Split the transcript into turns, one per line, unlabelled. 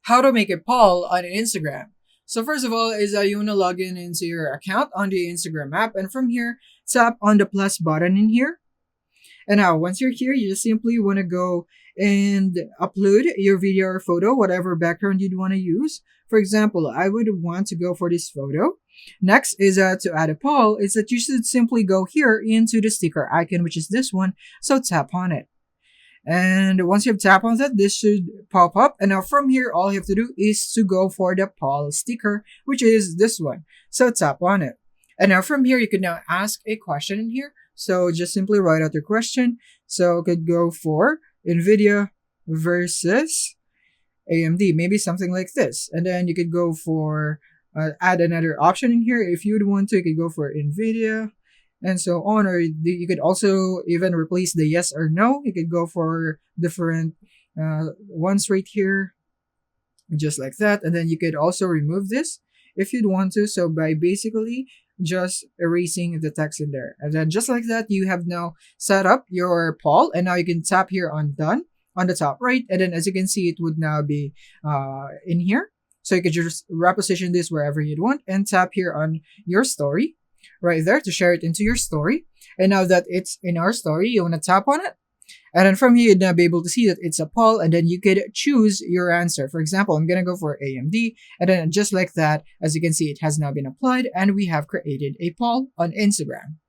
How to make a poll on Instagram. So first of all is you want to log in into your account on the Instagram app, and from here tap on the plus button in here. And now once you're here, you just simply want to go and upload your video or photo, whatever background you'd want to use. For example, I would want to go for this photo. Next is to add a poll. Is that you should simply go here into the sticker icon, which is this one. So tap on it. And once you've tapped on that, this should pop up. And now from here, all you have to do is to go for the poll sticker, which is this one. So tap on it. And now from here, you can now ask a question in here. So just simply write out your question. So it could go for NVIDIA versus AMD, maybe something like this. And then you could go for add another option in here. If you would want to, you could go for NVIDIA and so on. Or you could also even replace the yes or no. You could go for different ones right here, just like that. And then you could also remove this if you'd want to. So by basically just erasing the text in there. And then just like that, you have now set up your poll. And now you can tap here on done on the top right. And then as you can see, it would now be in here. So you could just reposition this wherever you'd want and tap here on your story right there to share it into your story. And now that it's in our story, you want to tap on it. And then from here, you'd now be able to see that it's a poll, and then you could choose your answer. For example, I'm going to go for AMD, and then just like that, as you can see, it has now been applied, and we have created a poll on Instagram.